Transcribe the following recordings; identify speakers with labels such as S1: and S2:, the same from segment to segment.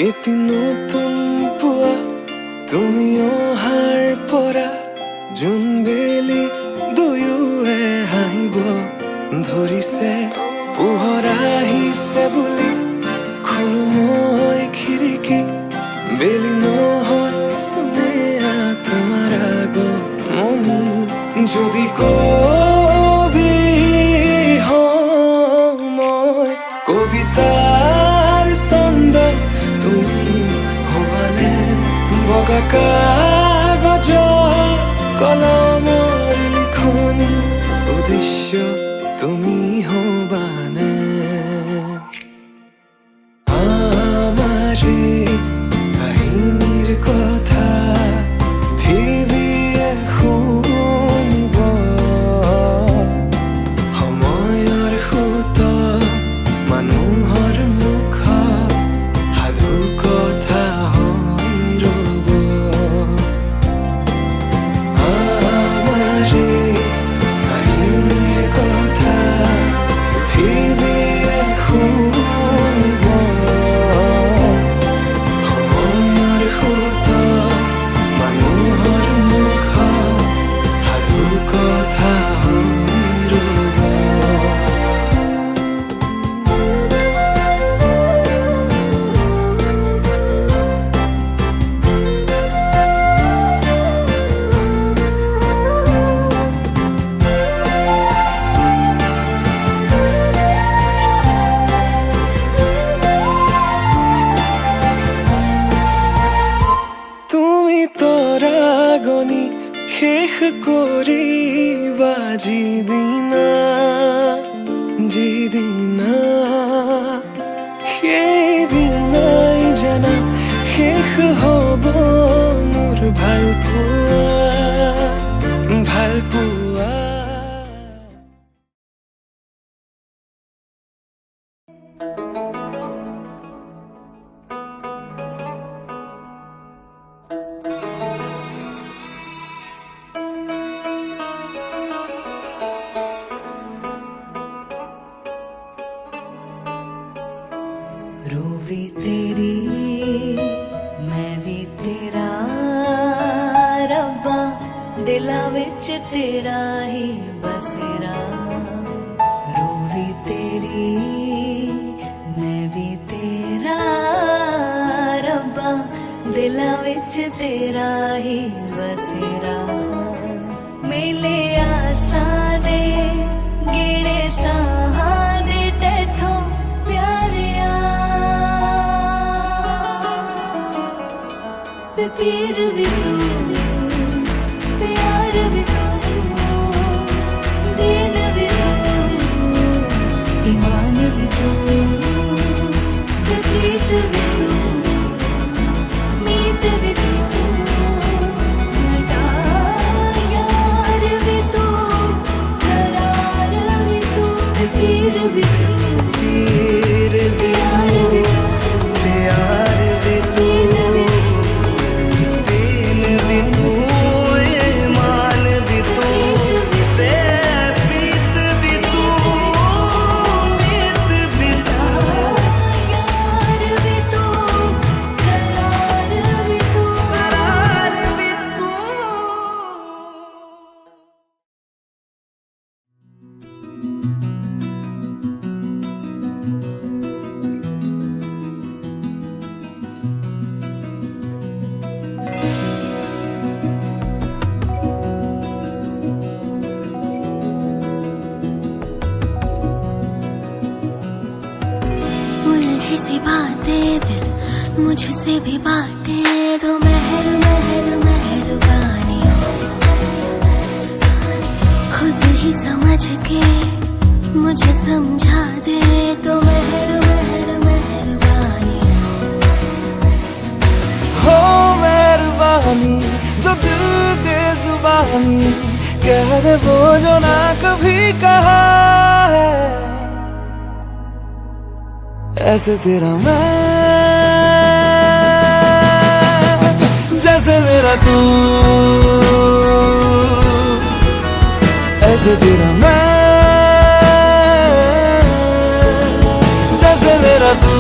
S1: এটি নতুন পুৱা তুমি অহাৰ পৰা জোনবেলি দুয়োৱে হাঁহিব ধৰিছে। পোহৰ আহিছে বুলি খোলো মই খিৰিকী, বেলি নহয় শুনে তোমাৰ আগমনি। যদি কবি হওঁ মই কবিতাৰ ছন্দ, তুমি হবানে বগা কাগজ কলমৰ লিখনি, উদ্দেশ্য তুমি হবানে আমার কাহিনীর কথা পৃথিৱীয়ে শুনিব। সময়ৰ সোঁত মানুহৰ মুখত সাধু কথা হৈ ৰ'ব। আমাৰ কাহিনীৰ কথা পৃথিৱীয়ে শুনিব। সময়ৰ সোঁত মানুহৰ মুখত সাধু কথা হৈ ৰ'ব। তুমি তৰাগনি শেষ কৰিবা যিদিনা সেইদিনাই জানা শেষ হ'ব মোৰ ভাল পোৱা।
S2: रू भी तेरी मैं भी तेरा, रब्बा दिला विच तेरा ही बसेरा। रू भी तेरी मैं भी तेरा, रब्बा दिला विच तेरा ही बसेरा। मेले आसा दे गिणे साहा दे तैथों प्यारिया, पीर भी तू प्यार भी तू, दीन भी तू ईमान भी तू, प्रीत भी तू मीत भी तू, यार भी तू करार भी तू, पीर भी तू प्यार भी तू,
S1: प्यार भी तू, दीन भी तू, ईमान भी तू, प्रीत भी तू, मीत भी तू,
S2: यार भी तू करार भी तू,
S1: करार भी तू।
S3: उलझी सी बातें दिल मुझसे भी बातें दो, मेहरबानी खुद ही समझ के मुझे समझा दे तो मेहरबानी।
S1: हो मेहरबानी जो दिल दे जुबानी कह दे वो जो ना कभी कहा है, ऐसे तेरा मैं जैसे मेरा तू, ऐसे तेरा मैं जैसे मेरा तू।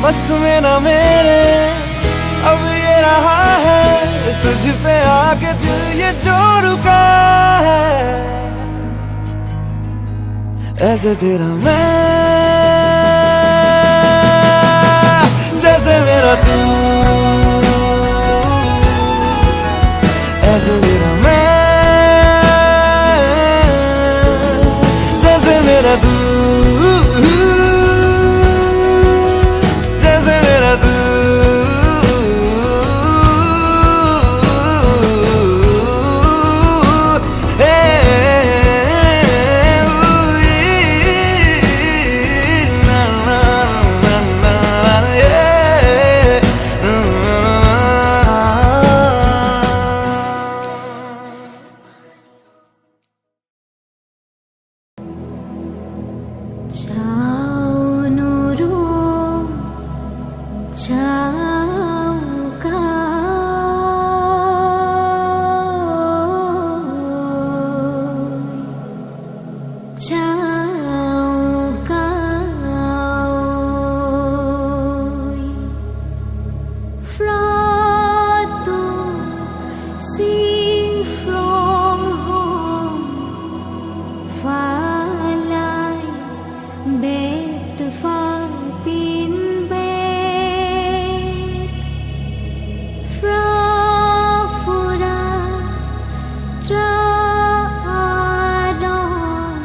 S1: बस में ना मेरे अब ये रहा है, तुझ पे आके दिल ये जो रुका है। ऐसे तेरा मैं, जैसे मेरा तू, ऐसे तेरा मैं, जैसे मेरा तू, जैसे मेरा तू।
S3: जाओ नूरो जाओ sing from home Bet pha pin bet Fra fura tra alon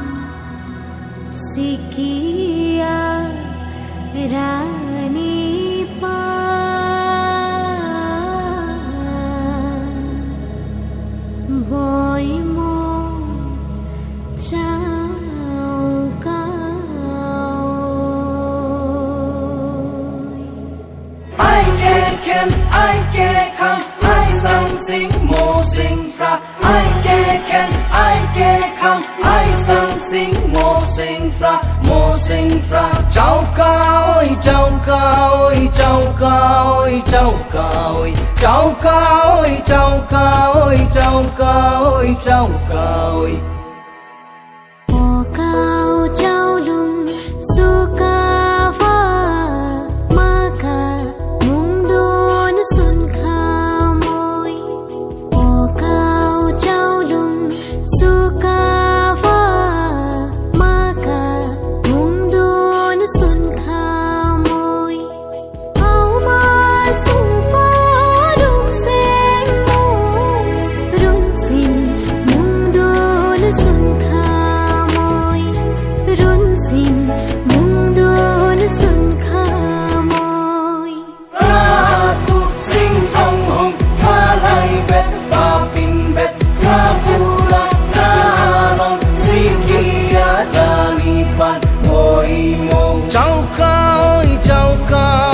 S3: Sikia rani pan Boy mo
S2: I can, I sang sing mo sing fra. I can, come, I sang sing mo sing fra. Chau ca ơi, chau ca ơi, chau ca ơi, chau ca ơi, chau ca ơi, chau ca ơi, chau ca ơi, chau ca ơi. Chau ca ơi, chau ca